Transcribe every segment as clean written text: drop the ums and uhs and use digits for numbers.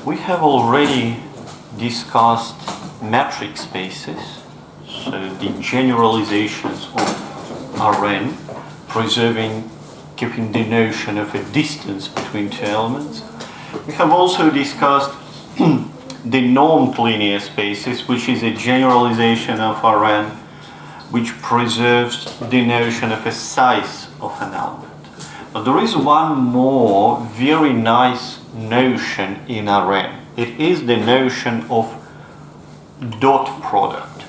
We have already discussed metric spaces, so the generalizations of Rn, keeping the notion of a distance between two elements. We have also discussed the normed linear spaces, which is a generalization of Rn, which preserves the notion of a size of an element. But there is one more very nice notion in Rn. It is the notion of dot product.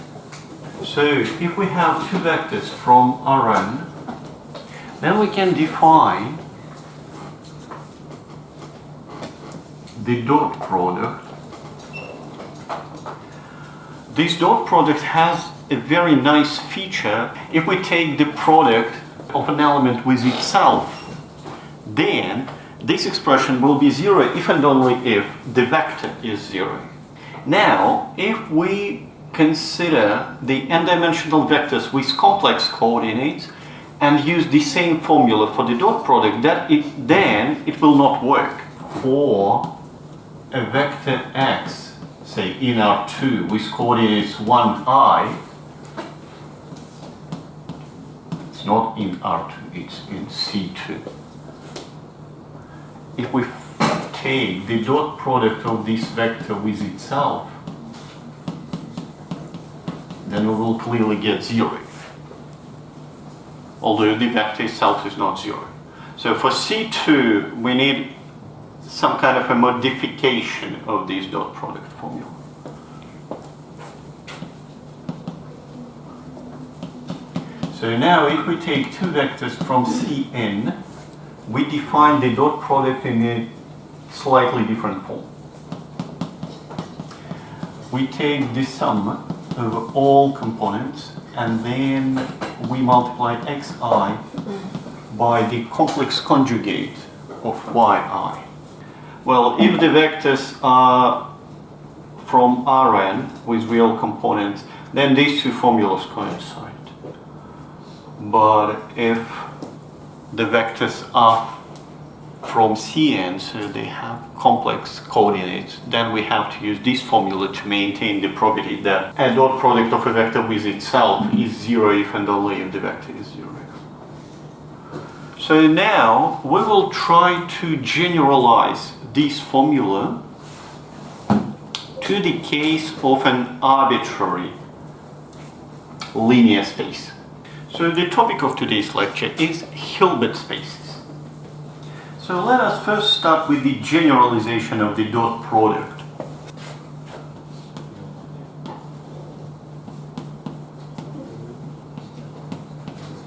So if we have two vectors from Rn, then we can define the dot product. This dot product has a very nice feature. If we take the product of an element with itself, then this expression will be zero if and only if the vector is zero. Now, if we consider the n-dimensional vectors with complex coordinates and use the same formula for the dot product, then it will not work. For a vector x, say in R2 with coordinates 1i, it's not in R2, it's in C2. If we take the dot product of this vector with itself, then we will clearly get zero, although the vector itself is not zero. So for C2, we need some kind of a modification of this dot product formula. So now if we take two vectors from Cn, we define the dot product in a slightly different form. We take the sum over all components and then we multiply xi by the complex conjugate of yi. Well, if the vectors are from Rn with real components, then these two formulas coincide. But if the vectors are from Cn, so they have complex coordinates, then we have to use this formula to maintain the property that a dot product of a vector with itself is zero if and only if the vector is zero. So now we will try to generalize this formula to the case of an arbitrary linear space. So the topic of today's lecture is Hilbert spaces. So let us first start with the generalization of the dot product.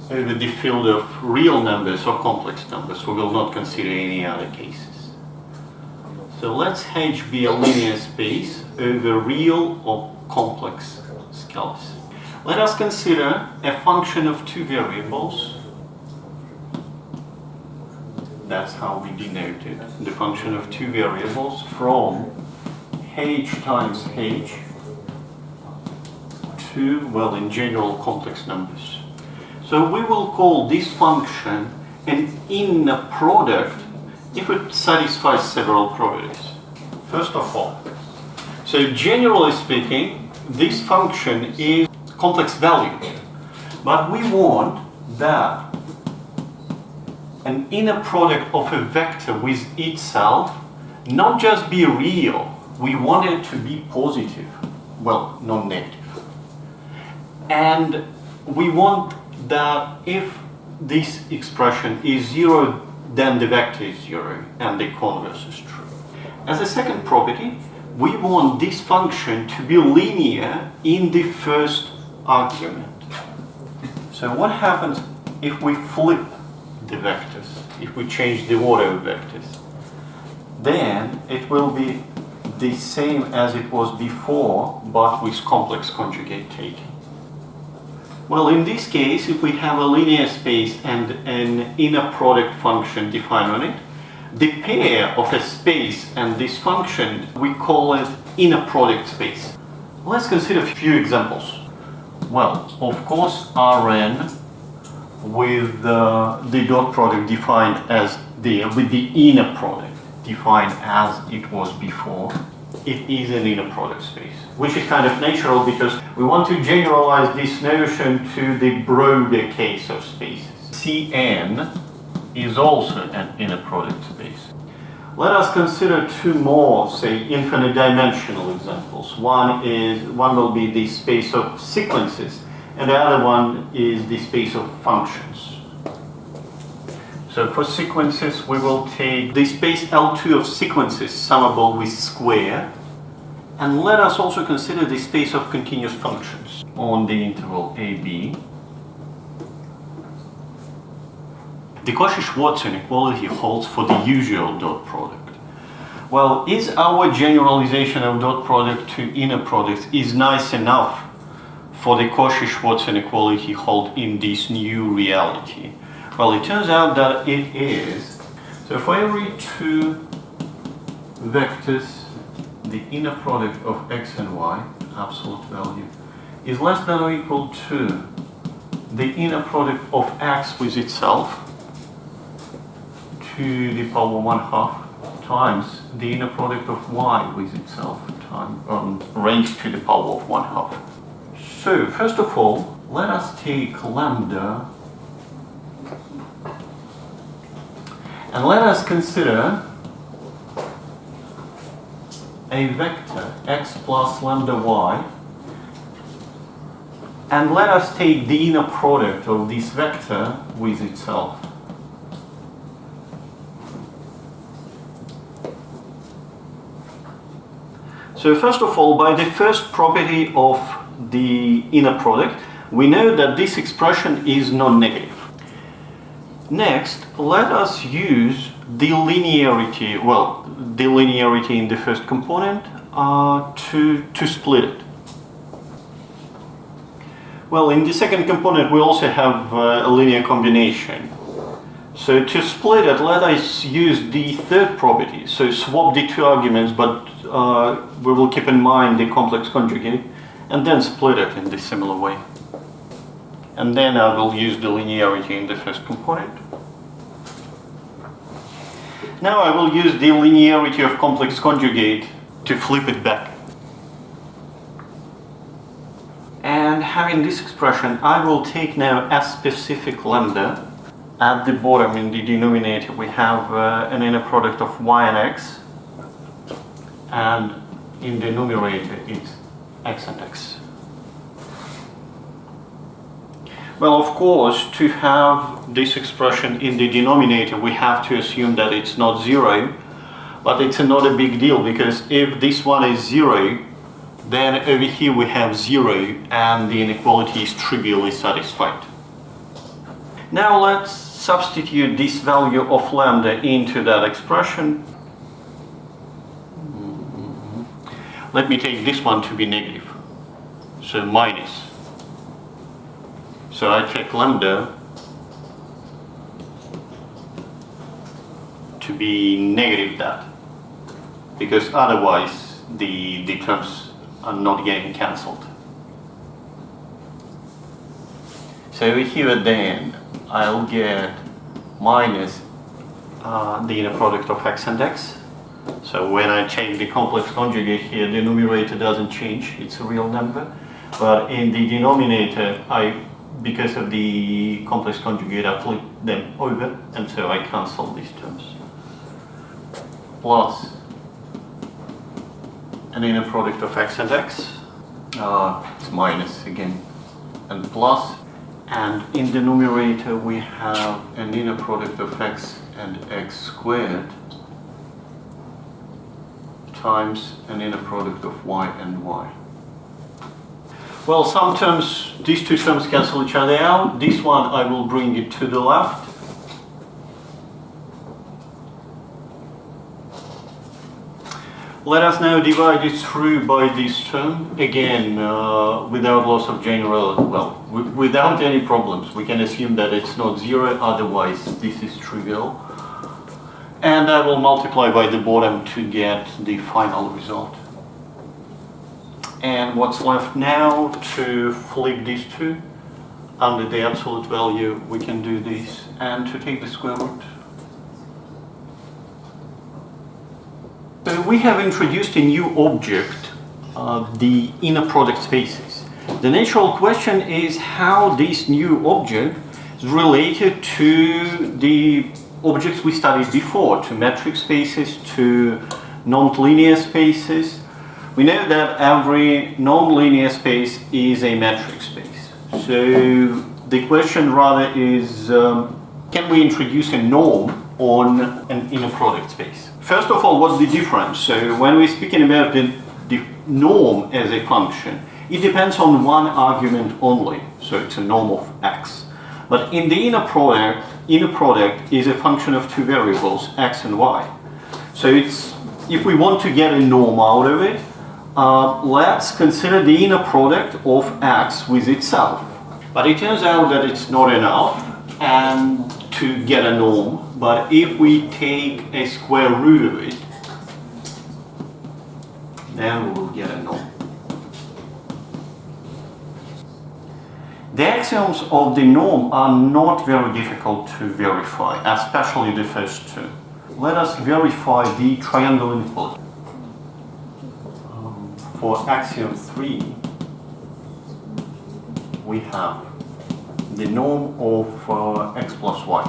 Over the field of real numbers or complex numbers, we will not consider any other cases. So let's H be a linear space over real or complex scalars. Let us consider a function of two variables. That's how we denote it. The function of two variables from h times h to, well, in general, complex numbers. So we will call this function an inner product if it satisfies several properties. First of all, so generally speaking, this function is complex values, but we want that an inner product of a vector with itself not just be real, we want it to be positive, well, not negative. And we want that if this expression is zero, then the vector is zero, and the converse is true. As a second property, we want this function to be linear in the first argument. So what happens if we flip the vectors, if we change the order of vectors? Then it will be the same as it was before, but with complex conjugate taken. Well, in this case, if we have a linear space and an inner product function defined on it, the pair of a space and this function, we call it inner product space. Let's consider a few examples. Well, of course, Rn with the dot product defined as with the inner product defined as it was before, it is an inner product space, which is kind of natural because we want to generalize this notion to the broader case of spaces. Cn is also an inner product space. Let us consider two more, say, infinite dimensional examples. One will be the space of sequences, and the other one is the space of functions. So for sequences, we will take the space L2 of sequences summable with square, and let us also consider the space of continuous functions on the interval AB. The Cauchy-Schwartz inequality holds for the usual dot product. Well, is our generalization of dot product to inner products is nice enough for the Cauchy-Schwartz inequality hold in this new reality? Well, it turns out that it is. So for every two vectors, the inner product of x and y, absolute value, is less than or equal to the inner product of x with itself to the power 1/2 times the inner product of y with itself raised to the power of 1/2. So first of all, let us take lambda and let us consider a vector x plus lambda y, and let us take the inner product of this vector with itself. So first of all, by the first property of the inner product, we know that this expression is non-negative. Next, let us use the linearity, the linearity in the first component to split it. Well, in the second component we also have a linear combination. So to split it, let us use the third property. So swap the two arguments, but we will keep in mind the complex conjugate, and then split it in this similar way. And then I will use the linearity in the first component. Now I will use the linearity of complex conjugate to flip it back. And having this expression, I will take now a specific lambda. At the bottom in the denominator we have an inner product of y and x, and in the numerator it's x and x. Well, of course, to have this expression in the denominator we have to assume that it's not zero, but it's not a big deal because if this one is zero, then over here we have zero and the inequality is trivially satisfied. Now let's substitute this value of lambda into that expression. Let me take this one to be negative, so minus. So I check lambda to be negative that, because otherwise the terms are not getting cancelled. So here at the end, I'll get minus the inner product of x and x. So when I change the complex conjugate here, the numerator doesn't change, it's a real number. But in the denominator, because of the complex conjugate, I flip them over, and so I cancel these terms. Plus an inner product of x and x, it's minus again, and plus. And in the numerator we have an inner product of x and x squared times an inner product of y and y. Well, some terms, these two terms cancel each other out. This one I will bring it to the left. Let us now divide it through by this term, again, without loss of generality, without any problems. We can assume that it's not zero, otherwise this is trivial. And I will multiply by the bottom to get the final result. And what's left now to flip these two under the absolute value, we can do this, and to take the square root. So we have introduced a new object, the inner product spaces. The natural question is how this new object is related to the objects we studied before, to metric spaces, to non-linear spaces. We know that every non-linear space is a metric space. So the question rather is, can we introduce a norm on an inner product space? First of all, what's the difference? So when we're speaking about the norm as a function, it depends on one argument only. So it's a norm of x. But in the inner product is a function of two variables, x and y. So if we want to get a norm out of it, let's consider the inner product of x with itself. But it turns out that it's not enough and to get a norm. But if we take a square root of it, then we will get a norm. The axioms of the norm are not very difficult to verify, especially the first two. Let us verify the triangle inequality. For axiom 3, we have the norm of x plus y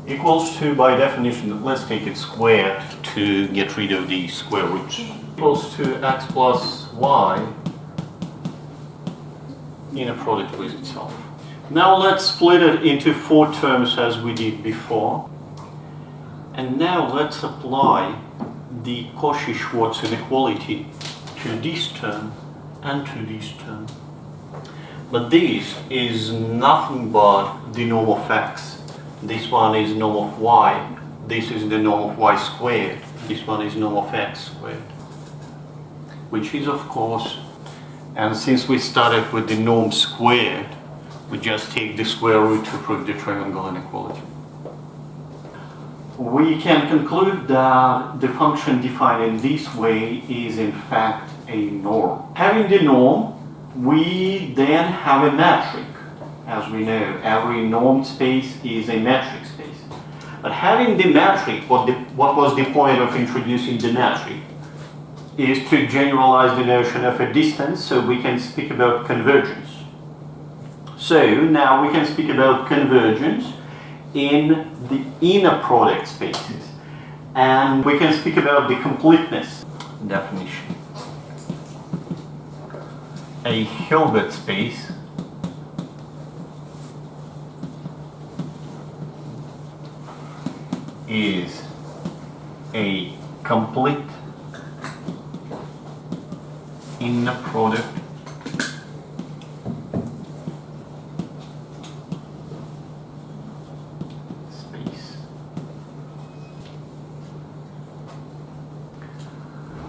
equals to, by definition, let's take it squared to get rid of the square roots, equals to x plus y inner product with itself. Now let's split it into 4 terms as we did before. And now let's apply the Cauchy-Schwartz inequality to this term and to this term. But this is nothing but the norm of x. This one is norm of y. This is the norm of y squared. This one is norm of x squared. Which is, of course, and since we started with the norm squared, we just take the square root to prove the triangle inequality. We can conclude that the function defined in this way is in fact a norm. Having the norm, we then have a metric. As we know, every normed space is a metric space. But having the metric, what was the point of introducing the metric? Is to generalize the notion of a distance, so we can speak about convergence. So now we can speak about convergence in the inner product spaces. And we can speak about the completeness definition. A Hilbert space is a complete inner product space.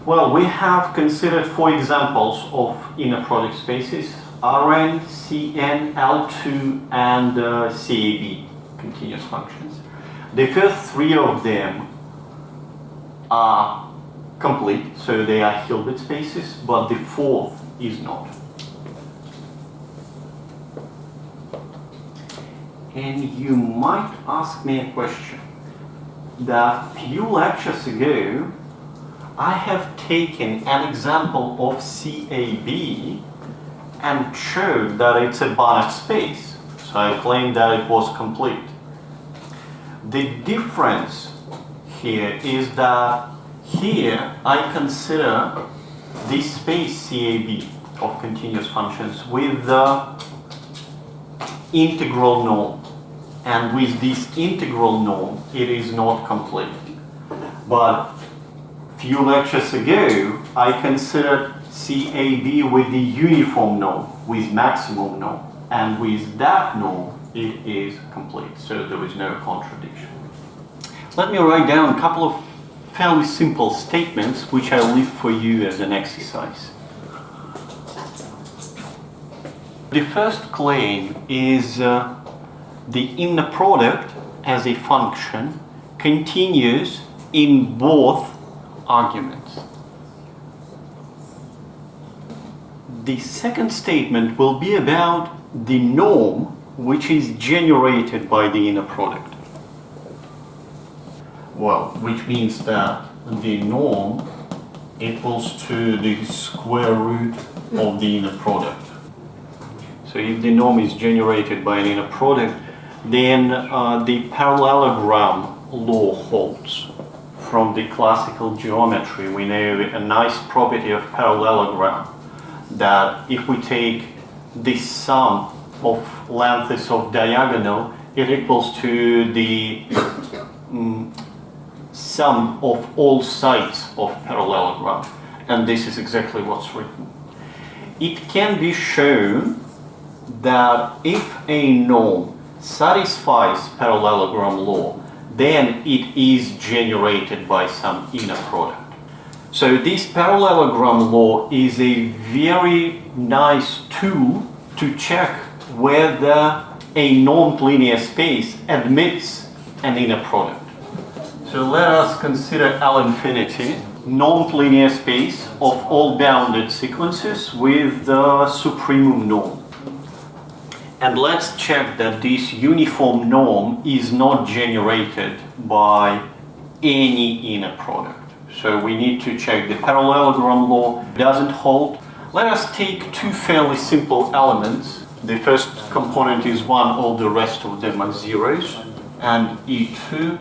Well, we have considered 4 examples of inner product spaces: Rn, Cn, L2, and CAB, continuous functions. The first 3 of them are complete, so they are Hilbert spaces, but the 4th is not. And you might ask me a question. That few lectures ago, I have taken an example of CAB and showed that it's a Banach space. So I claimed that it was complete. The difference here is that here I consider this space CAB of continuous functions with the integral norm. And with this integral norm, it is not complete. But few lectures ago, I considered CAB with the uniform norm, with maximum norm. And with that norm, it is complete. So there is no contradiction. Let me write down a couple of fairly simple statements which I leave for you as an exercise. The first claim is the inner product as a function continues in both arguments. The second statement will be about the norm which is generated by the inner product. Well, which means that the norm equals to the square root of the inner product. So if the norm is generated by an inner product, then the parallelogram law holds. From the classical geometry, we know a nice property of parallelogram, that if we take the sum of lengths of diagonal, it equals to the sum of all sides of parallelogram, and this is exactly what's written. It can be shown that if a norm satisfies parallelogram law, then it is generated by some inner product. So this parallelogram law is a very nice tool to check whether a normed linear space admits an inner product. So let us consider L infinity, normed linear space of all bounded sequences with the supremum norm. And let's check that this uniform norm is not generated by any inner product. So we need to check the parallelogram law doesn't hold. Let us take two fairly simple elements. The first component is 1, all the rest of them are zeros, and E2,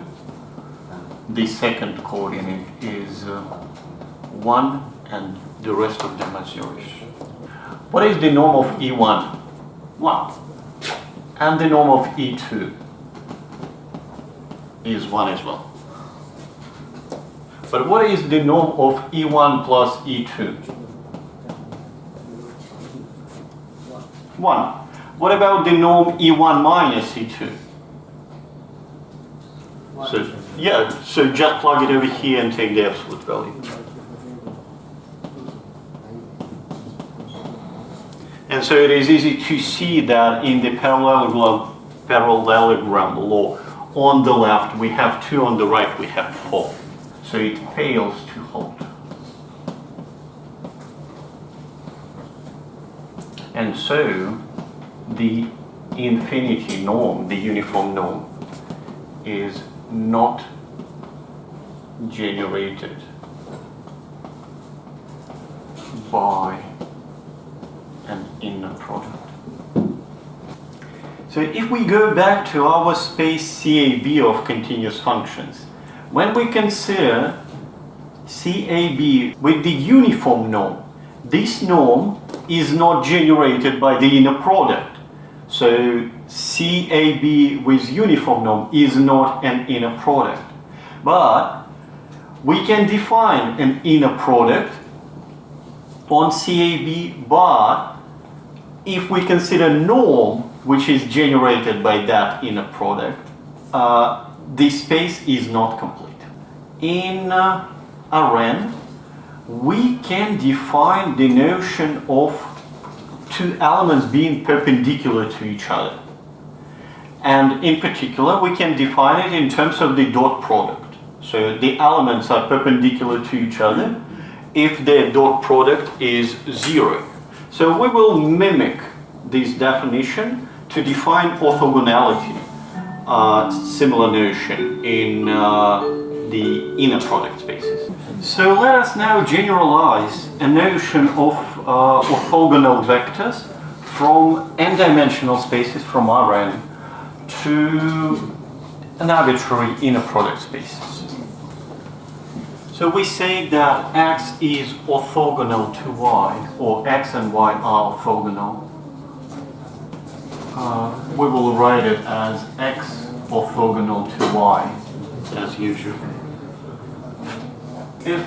the second coordinate is 1, and the rest of them are zeros. What is the norm of E1? 1. And the norm of E2 is 1 as well. But what is the norm of E1 plus E2? 1. What about the norm E1 minus E2? So just plug it over here and take the absolute value. And so it is easy to see that in the parallelogram law, on the left we have 2, on the right we have 4. So it fails to hold. And so the infinity norm, the uniform norm, is not generated by an inner product. So if we go back to our space CAB of continuous functions, when we consider CAB with the uniform norm, this norm is not generated by the inner product. So CAB with uniform norm is not an inner product. But we can define an inner product on CAB, but if we consider norm which is generated by that inner product, the space is not complete. In Rn, we can define the notion of two elements being perpendicular to each other. And in particular, we can define it in terms of the dot product. So the elements are perpendicular to each other if their dot product is 0. So we will mimic this definition to define orthogonality, similar notion in the inner product spaces. So let us now generalize a notion of orthogonal vectors from n-dimensional spaces from Rn to an arbitrary inner product spaces. So we say that x is orthogonal to y, or x and y are orthogonal. We will write it as x orthogonal to y, as usual. If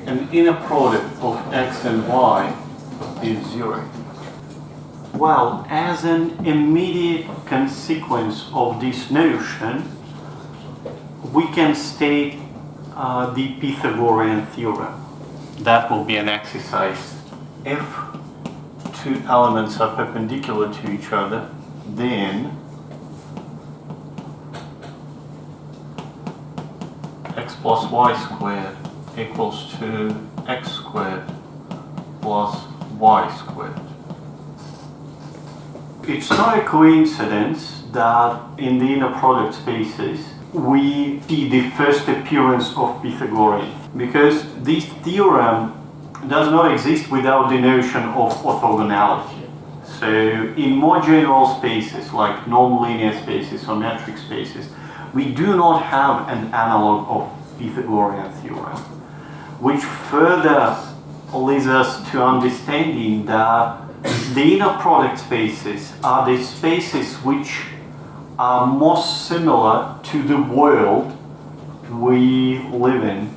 an inner product of x and y is 0, well, as an immediate consequence of this notion, we can state the Pythagorean theorem. That will be an exercise. If two elements are perpendicular to each other, then x plus y squared equals to x squared plus y squared. It's not a coincidence that in the inner product spaces, we see the first appearance of Pythagorean, because this theorem does not exist without the notion of orthogonality. So in more general spaces like non-linear spaces or metric spaces, we do not have an analog of Pythagorean theorem, which further leads us to understanding that the inner product spaces are the spaces which are most similar to the world we live in,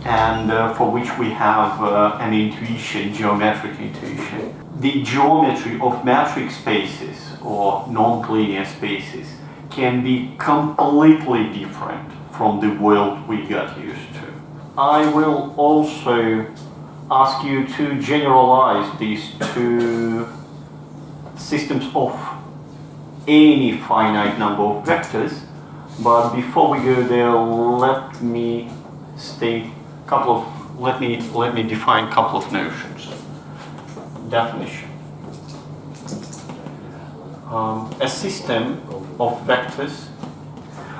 and for which we have an intuition, geometric intuition. The geometry of metric spaces or non-linear spaces can be completely different from the world we got used to. I will also ask you to generalize these two systems of any finite number of vectors, but before we go there, let me define a couple of notions. Definition. A system of vectors.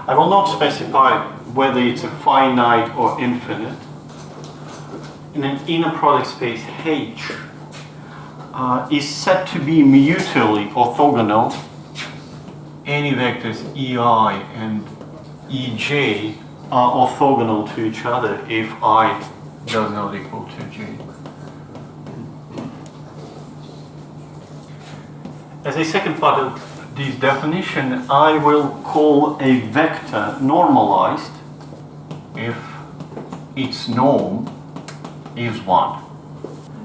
I will not specify whether it's a finite or infinite. In an inner product space H is said to be mutually orthogonal. Any vectors EI and EJ are orthogonal to each other if I does not equal to J. As a second part of this definition, I will call a vector normalized if its norm is 1.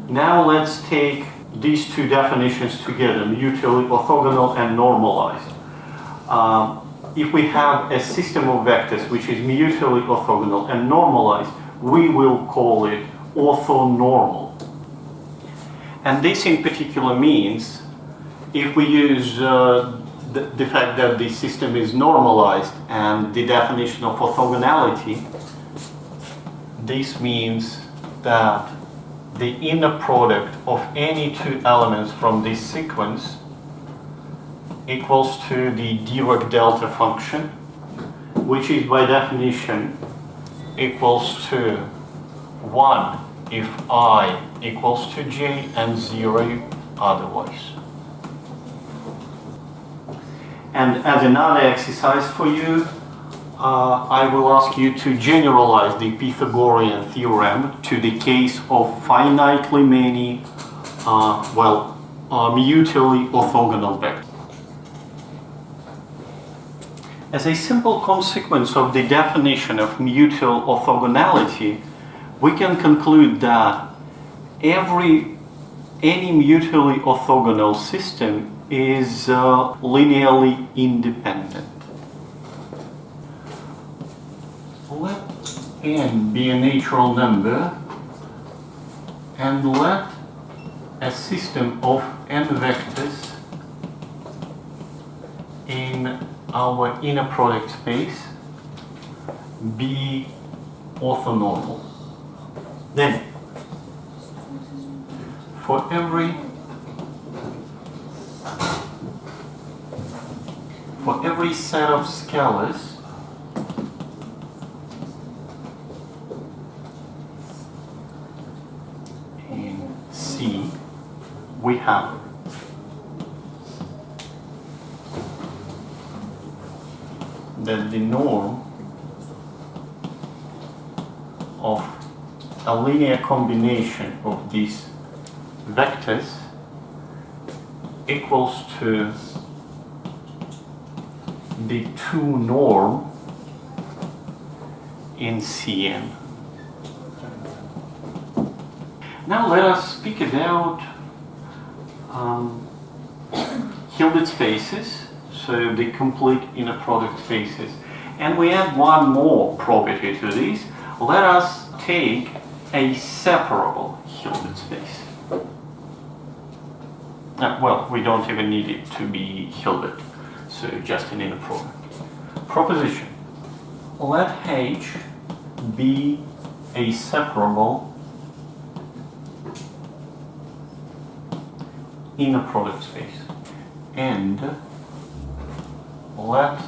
Now let's take these two definitions together, mutually orthogonal and normalized. If we have a system of vectors which is mutually orthogonal and normalized, we will call it orthonormal. And this in particular means, if we use the fact that the system is normalized and the definition of orthogonality, this means that the inner product of any two elements from this sequence equals to the Dirac delta function, which is by definition equals to 1 if I equals to J and 0 otherwise. And as another exercise for you, I will ask you to generalize the Pythagorean theorem to the case of finitely many, mutually orthogonal vectors. As a simple consequence of the definition of mutual orthogonality, we can conclude that any mutually orthogonal system is linearly independent. Let n be a natural number, and let a system of n vectors in our inner product space be orthonormal. Then, for every set of scalars in C, we have that the norm of a linear combination of these vectors equals to the 2 norm in Cn. Now let us speak about Hilbert spaces, so the complete inner product spaces. And we add one more property to these. Let us take a separable Hilbert space. We don't even need it to be Hilbert, so just an inner product. Proposition. Let H be a separable inner product space, and let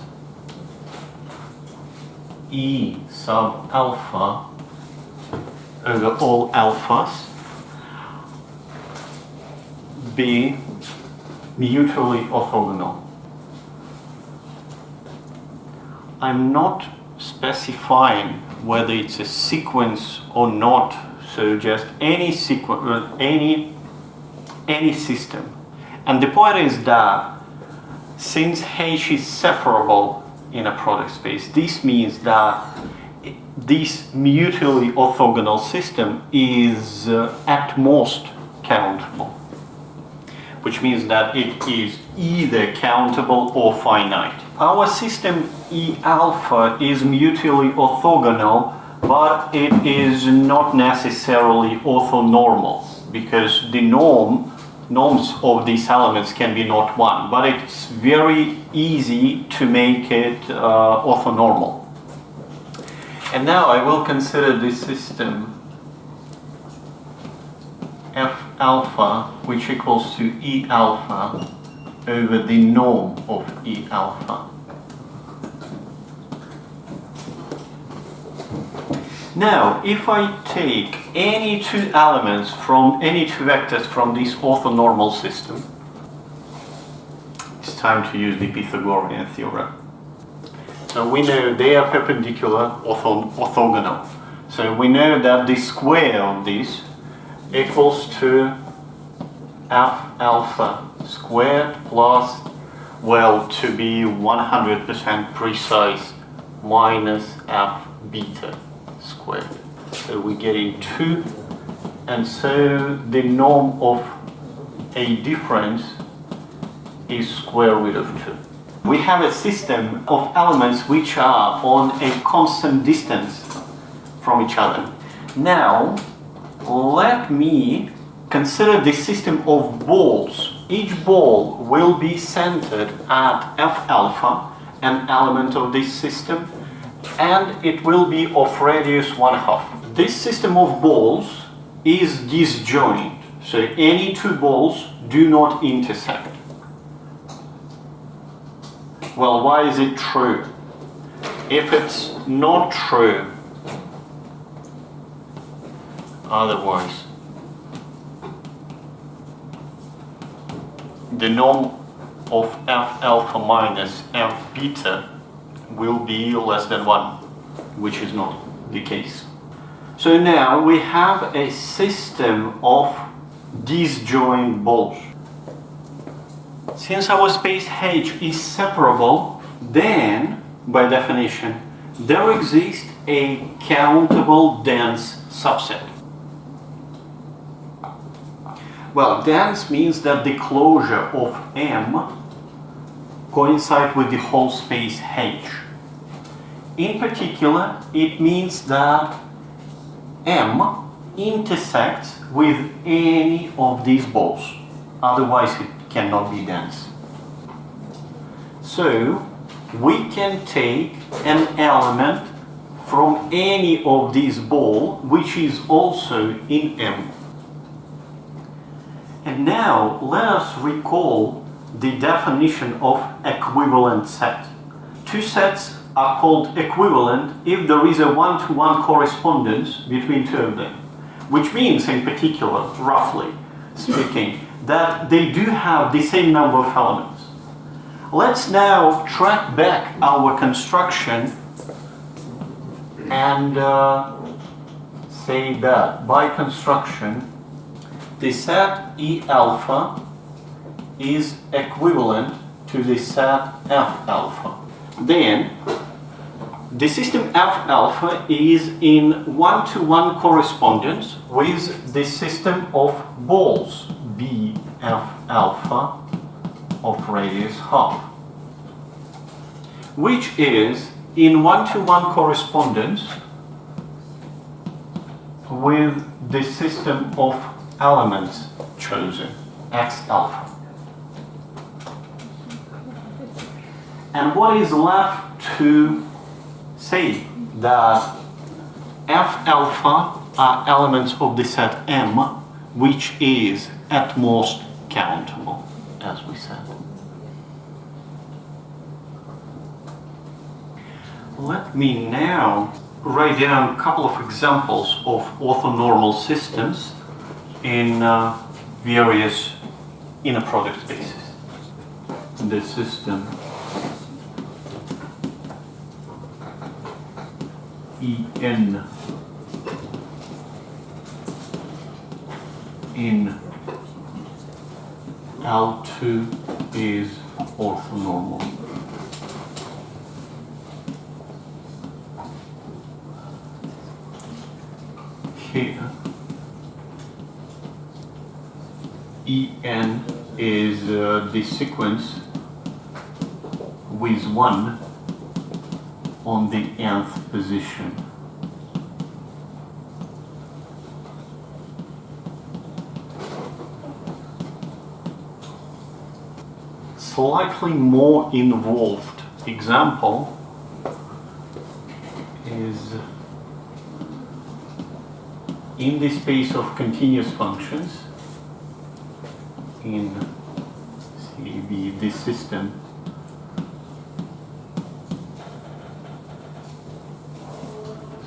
E sub alpha over all alphas be mutually orthogonal. I'm not specifying whether it's a sequence or not, so just any sequence, any system. And the point is that since H is separable in a product space, this means that this mutually orthogonal system is at most countable, which means that it is either countable or finite. Our system E alpha is mutually orthogonal, but it is not necessarily orthonormal, because the norms of these elements can be not one, but it's very easy to make it orthonormal. And now I will consider this system F alpha, which equals to E alpha over the norm of E alpha. Now, if I take any two elements from any two vectors from this orthonormal system, it's time to use the Pythagorean theorem. So we know they are perpendicular, orthogonal. So we know that the square of this equals to F alpha squared plus, well, to be 100% precise, minus F beta squared. So we're getting 2, and so the norm of a difference is square root of 2. We have a system of elements which are on a constant distance from each other. Now, let me consider the system of balls. Each ball will be centered at F alpha, an element of this system, and it will be of radius 1/2. This system of balls is disjoint, so any two balls do not intersect. Well, why is it true? If it's not true, otherwise, the norm of F alpha minus F beta will be less than 1, which is not the case. So now we have a system of disjoint balls. Since our space H is separable, then, by definition, there exists a countable dense subset. Well, dense means that the closure of M coincides with the whole space H. In particular, it means that M intersects with any of these balls, otherwise it cannot be dense. So we can take an element from any of these balls which is also in M. And now let us recall the definition of equivalent set. Two sets are called equivalent if there is a one-to-one correspondence between two of them, which means in particular, roughly speaking, that they do have the same number of elements. Let's now track back our construction and say that by construction the set E alpha is equivalent to the set F alpha. Then the system F alpha is in one-to-one correspondence with the system of balls B F alpha of radius 1/2, which is in one-to-one correspondence with the system of elements chosen, X alpha. And what is left to say that F alpha are elements of the set M, which is at most countable, as we said. Let me now write down a couple of examples of orthonormal systems in various inner product spaces. The system En in L2 is orthonormal. Here, En is the sequence with 1 on the nth position. Slightly more involved example is in the space of continuous functions in CB, this system.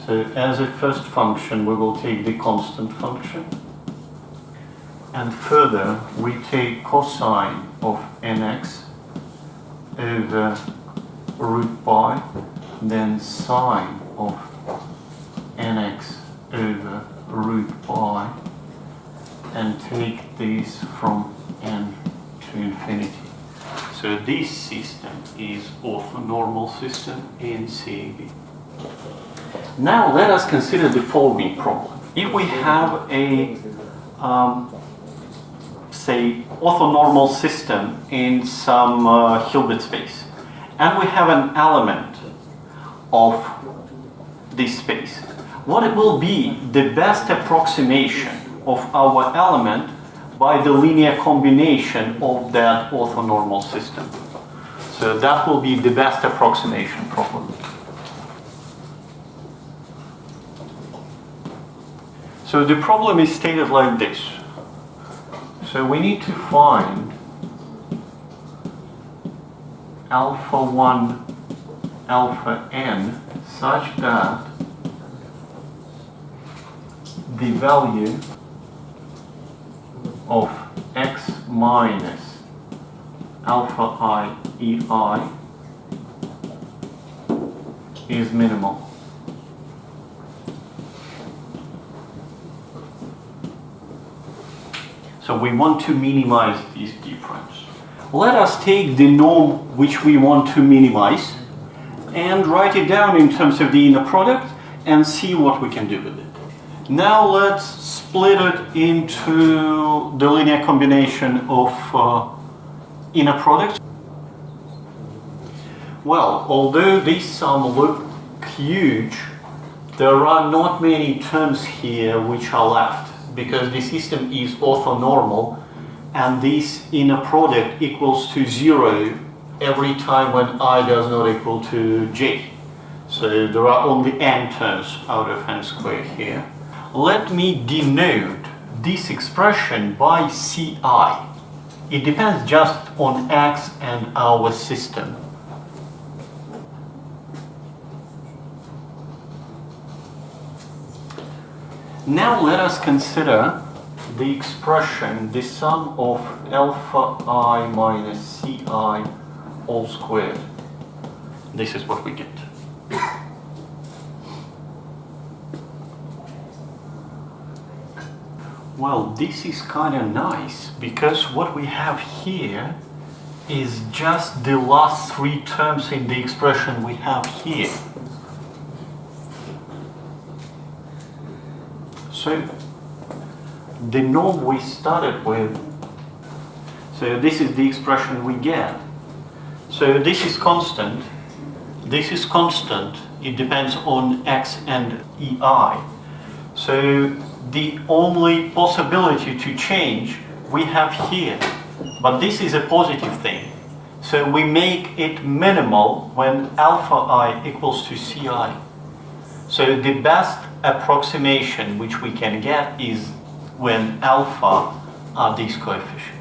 So as a first function, we will take the constant function, and further we take cosine of nx over root pi, then sine of nx over root pi, and take this from n to infinity. So this system is orthonormal system in CAB. Now let us consider the following problem. If we have a say orthonormal system in some Hilbert space, and we have an element of this space, what it will be the best approximation of our element by the linear combination of that orthonormal system. So that will be the best approximation problem. So the problem is stated like this. So we need to find alpha 1, alpha n such that the value of x minus alpha I ei is minimal. So we want to minimize this difference. Let us take the norm which we want to minimize and write it down in terms of the inner product and see what we can do with it. Now let's split it into the linear combination of inner products. Well, although these sum look huge, there are not many terms here which are left, because the system is orthonormal and this inner product equals to 0 every time when I does not equal to j. So there are only n terms out of n squared here. Let me denote this expression by ci. It depends just on x and our system. Now let us consider the expression, the sum of alpha I minus ci all squared. This is what we get. Well, this is kind of nice, because what we have here is just the last 3 terms in the expression we have here. So the norm we started with, so this is the expression we get. So this is constant, it depends on x and ei. So the only possibility to change we have here, but this is a positive thing. So we make it minimal when alpha I equals to ci. So the best approximation which we can get is when alpha are these coefficients.